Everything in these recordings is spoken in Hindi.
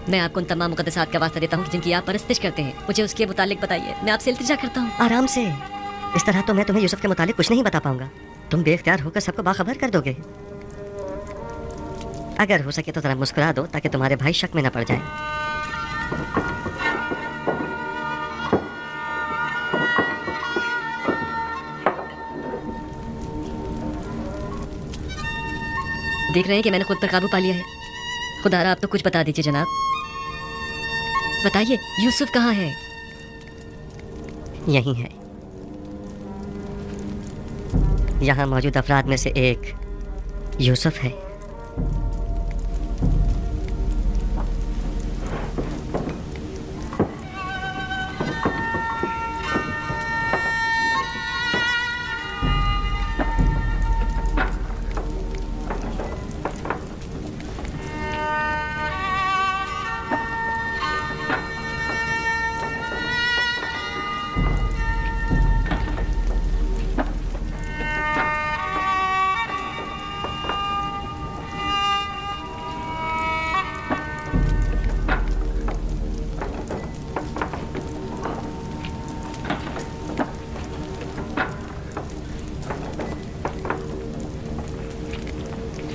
मैं आपको उन तमाम मुकद्दसात का वास्ता देता हूँ जिनकी आप परस्तिश करते हैं। मुझे उसके मुतालिक बताइए, मैं आपसे इल्तिजा करता हूँ। आराम से। इस तरह तो मैं तुम्हें यूसुफ के मुतालिक कुछ नहीं बता पाऊंगा। तुम बेख्तियार होकर सबको बाखबर कर दोगे। अगर हो सके तो जरा मुस्कुरा दो ताकि तुम्हारे भाई शक में न पड़ जाए। देख रहे हैं कि मैंने खुद पर काबू पा लिया है। खुदा आप तो कुछ बता दीजिए जनाब। बताइए, यूसुफ कहाँ है? यही है। यहाँ मौजूद अफराद में से एक यूसुफ है।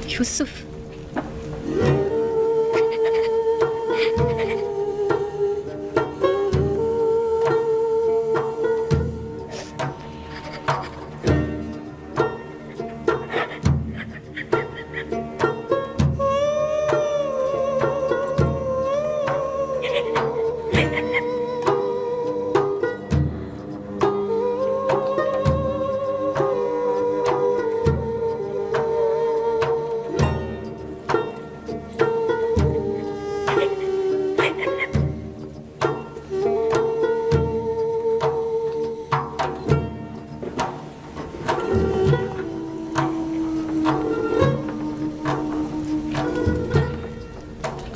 यूसुफ,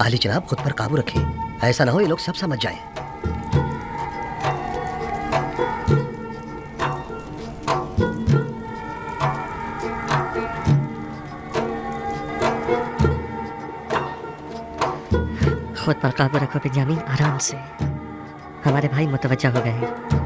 आली जनाब, खुद पर काबू रखें। ऐसा ना हो ये लोग सब समझ जाएं। खुद पर काबू रखो बिन्यामीन, आराम से। हमारे भाई मुतवज्जा हो गए हैं।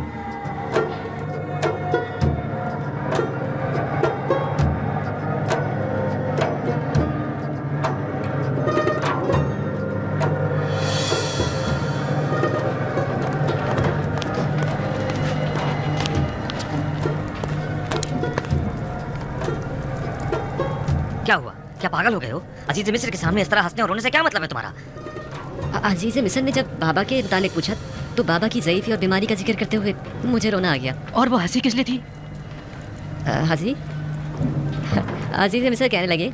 क्या हुआ? क्या पागल हो गए हो? अजीज मिस्र के सामने इस तरह हंसने और रोने से क्या मतलब है तुम्हारा? अजीज मिस्र ने जब बाबा के मुतालिक पूछा तो बाबा की ज़ईफ़ी और बीमारी का जिक्र करते हुए मुझे रोना आ गया। और वो हंसी किस लिए थी? हाजी, अजीज मिस्र कहने लगे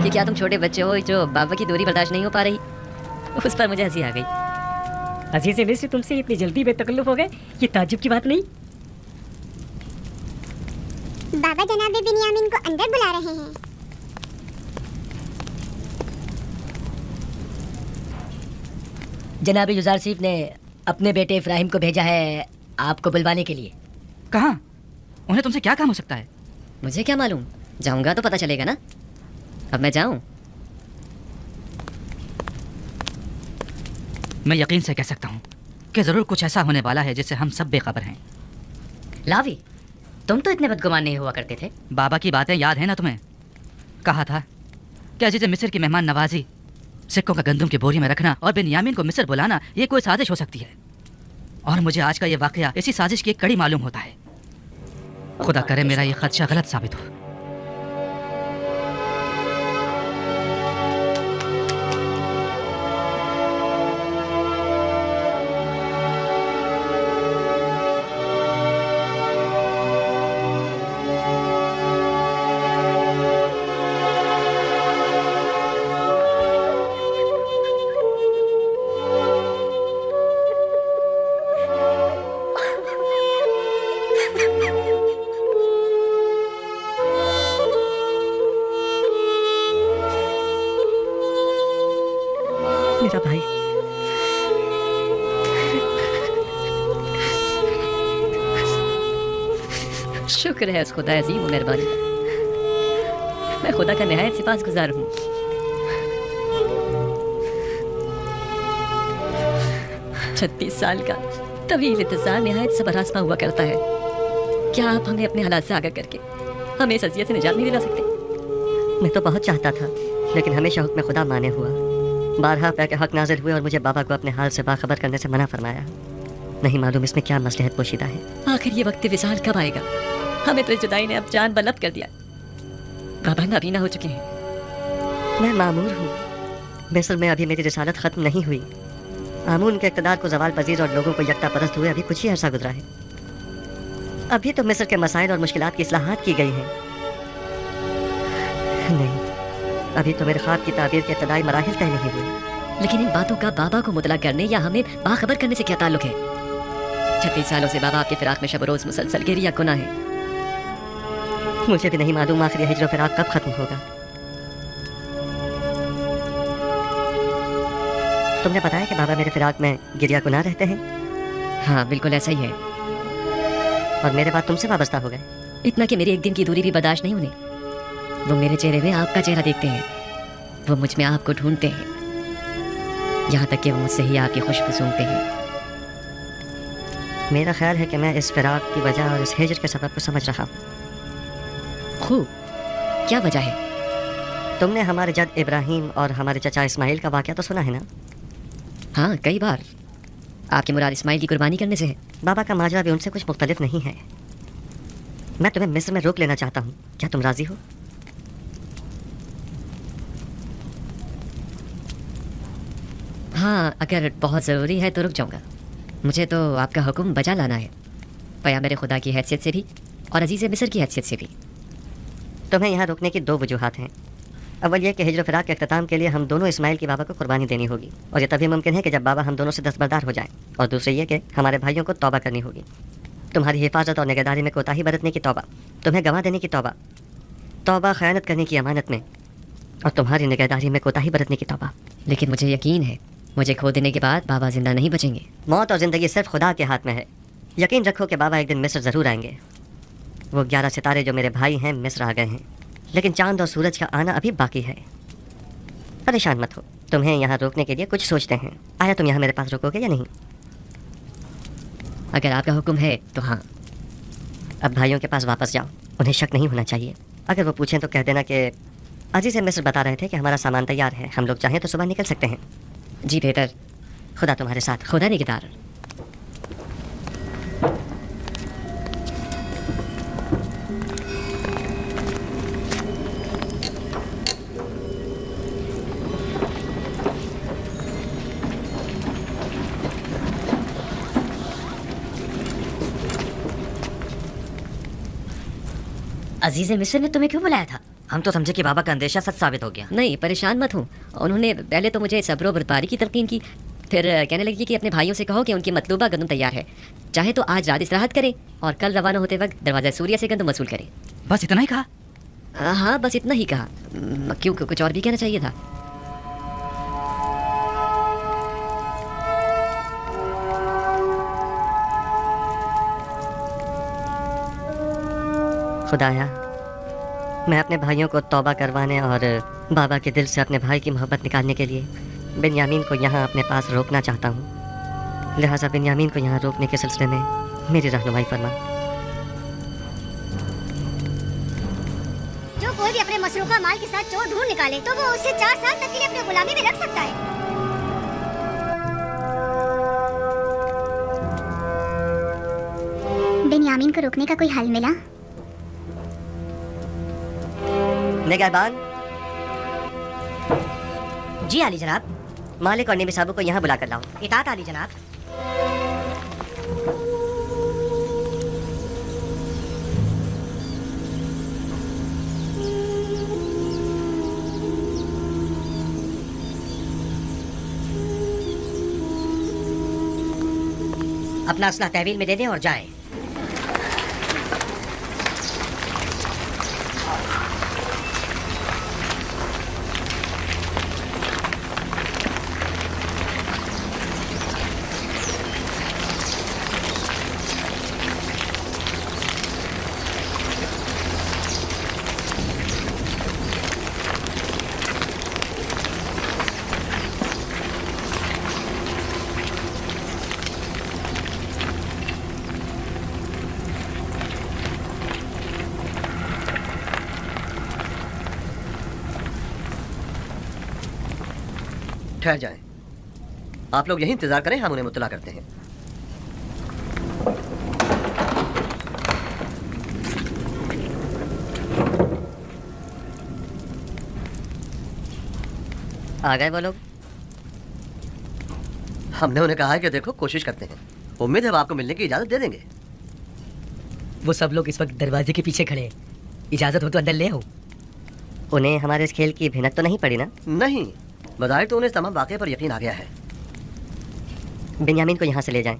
कि क्या तुम छोटे बच्चे हो जो बाबा की दूरी बर्दाश्त नहीं हो पा रही? उस पर मुझे हंसी आ गई। अजीज मिस्र तुमसे इतनी जल्दी बेतकल्लुफ हो गए, ये ताज्जुब की बात नहीं। बाबा जनाब बिन्यामीन को अंदर बुला रहे हैं। जनाब यूसुफ ने अपने बेटे इब्राहिम को भेजा है आपको बुलवाने के लिए। कहाँ? उन्हें तुमसे क्या काम हो सकता है? मुझे क्या मालूम, जाऊंगा तो पता चलेगा ना। अब मैं जाऊं? मैं यकीन से कह सकता हूँ कि जरूर कुछ ऐसा होने वाला है जिससे हम सब बेखबर हैं। लावी, तुम तो इतने बदगुमान नहीं हुआ करते थे। बाबा की बातें याद है ना तुम्हें? कहा था कि अजीज मिस्र की मेहमान नवाजी, सिक्कों का गंदम की बोरी में रखना और बिन्यामीन को मिस्र बुलाना ये कोई साजिश हो सकती है। और मुझे आज का ये वाकया इसी साजिश की एक कड़ी मालूम होता है। खुदा करे मेरा ये खदशा गलत साबित हो। मेरा भाई। शुक्र है उस खुदा अजीम व मेहरबानी का। मैं खुदा का निहायत सिपासगुजार हूँ। 36 साल का तवील इंतजार निहायत सबर आज़मा हुआ करता है। क्या आप हमें अपने हालात से आगाह करके हमें इस अज़ियत से निजात नहीं दिला सकते? मैं तो बहुत चाहता था, लेकिन हमेशा हुक्म खुदा माने हुआ। बारहा पे के हक नाजिल हुए और मुझे बाबा को अपने हाल से बाखबर करने से मना फरमाया। नहीं मालूम इसमें क्या मसलहत पोशीदा है। आखिर ये वक्त विसाल कब आएगा? हमें तो इस जुदाई ने अब जान बलब कर दिया। बाबा नाबीना हो चुके हैं। मैं मामूर हूँ। मिस्र में अभी मेरी रिसालत ख़त्म नहीं हुई। आमून के इक़्तिदार को ज़वाल पजीर और लोगों को यकता परस्त हुए अभी कुछ ही अरसा गुजरा है। अभी तो मिस्र के मसाइल और मुश्किलात की इस्लाहात की गई हैं। नहीं, अभी तो मेरे ख्वाब की ताबीर के इब्तदाई मराहिल तय नहीं हुए। लेकिन इन बातों का बाबा को मुतला करने या हमें बाखबर करने से क्या ताल्लुक है? 36 सालों से बाबा आपके फिराक में शब रोज़ मुसलसल गिरिया गुना है। मुझे भी नहीं मालूम आखिर यह हिज्र फिराक कब ख़त्म होगा। तुमने बताया कि बाबा मेरे फिराक में गिरिया गुनाह रहते हैं? हाँ, बिल्कुल ऐसा ही है। और मेरे बाद तुमसे वाबस्ता हो गए। इतना कि मेरी एक दिन की दूरी भी बर्दाश्त नहीं उन्हें। वो मेरे चेहरे में आपका चेहरा देखते हैं, वो मुझ में आपको ढूंढते हैं, यहाँ तक कि वो मुझसे ही आपकी खुशबू सूंघते हैं। मेरा ख्याल है कि मैं इस फिराक की वजह और इस हिज्र के सबब को समझ रहा हूँ। खूब, क्या वजह है? तुमने हमारे जद इब्राहिम और हमारे चचा इस्माइल का वाक़या तो सुना है ना? हाँ, कई बार। आपकी मुराद इस्माइल की कुर्बानी करने से है? बाबा का माजरा भी उनसे कुछ मुख्तलिफ नहीं है। मैं तुम्हें मिस्र में रोक लेना चाहता हूँ, क्या तुम राज़ी हो? हाँ, अगर बहुत ज़रूरी है तो रुक जाऊँगा। मुझे तो आपका हुक्म बजा लाना है, पैगंबर खुदा की हैसियत से भी और अजीज़ मिस्र की हैसियत से भी। तुम्हें यहाँ रोकने की दो वजूहात हैं। अव्वल यह कि हिज्र फिराक के अख्ताम के लिए हम दोनों इस्माइल की बाबा को कुर्बानी देनी होगी, और ये तभी मुमकिन है कि जब बाबा हम दोनों से दस्तबरदार हो जाएं। और दूसरी ये कि हमारे भाइयों को तौबा करनी होगी। तुम्हारी हिफाजत और निगहदारी में कोताही बरतने की तौबा, तुम्हें गंवा देने की तौबा, तौबा खयानत करने की अमानत में, और तुम्हारी निगहदारी में कोताही बरतने की तौबा। लेकिन मुझे यकीन है मुझे खो देने के बाद बाबा जिंदा नहीं बचेंगे। मौत और ज़िंदगी सिर्फ खुदा के हाथ में है। यकीन रखो कि बाबा एक दिन मिस्र ज़रूर आएंगे। वो 11 सितारे जो मेरे भाई हैं मिस्र आ गए हैं, लेकिन चांद और सूरज का आना अभी बाकी है। परेशान मत हो, तुम्हें यहाँ रोकने के लिए कुछ सोचते हैं। आया तुम यहाँ मेरे पास रुकोगे या नहीं? अगर आपका हुक्म है तो हाँ। अब भाइयों के पास वापस जाओ, उन्हें शक नहीं होना चाहिए। अगर वो पूछें तो कह देना कि अजीज़ मिस्र बता रहे थे कि हमारा सामान तैयार है, हम लोग चाहें तो सुबह निकल सकते हैं। जी बेहतर। खुदा तुम्हारे साथ। खुदा निगहदार। अजीज मिस्र ने तुम्हें क्यों बुलाया था? हम तो समझे कि बाबा का अंदेशा सच साबित हो गया। नहीं, परेशान मत हूँ। उन्होंने पहले तो मुझे सब्र और बर्दारी की तलकीन की, फिर कहने लगी कि अपने भाइयों से कहो कि उनकी मतलूबा गंदम तैयार है, चाहे तो आज रात इस्राहत करें और कल रवाना होते वक्त दरवाज़ा सूर्य से गंदम वसूल करें। बस इतना ही कहा? हाँ, बस इतना ही कहा। क्यों, कुछ और भी कहना चाहिए था? खुदाया, मैं अपने भाइयों को तौबा करवाने और बाबा के दिल से अपने भाई की मोहब्बत निकालने के लिए बिन्यामीन को यहाँ अपने पास रोकना चाहता हूँ। लिहाजा बिन्यामीन को यहाँ रोकने के सिलसिले में मेरी रहनुमाई फरमा। जो कोई भी अपने मसरूका माल के साथ चोर ढूंढ निकाले तो वो उसे 4 साल तक के लिए अपने गुलामी में रख सकता है। बिन्यामीन को रोकने का कोई हल मिला? निगहबान, जी आली जनाब। मालिक और निबी साहब को यहाँ बुला कर लाओ। इताअत आली जनाब। अपना असला तहवील में दे दें और जाएं। ठहर जाएं। आप लोग यहीं इंतजार करें, हम उन्हें मुत्तला करते हैं। आ गए वो लोग? हमने उन्हें कहा है कि देखो कोशिश करते हैं, उम्मीद है वो आपको मिलने की इजाजत दे देंगे। वो सब लोग इस वक्त दरवाजे के पीछे खड़े हैं, इजाजत हो तो अंदर ले आओ। उन्हें हमारे इस खेल की भिनक तो नहीं पड़ी ना? नहीं, बजाय तो उन्हें इस तमाम वाक़े पर यकीन आ गया है। बेंयामीन को यहाँ से ले जाएं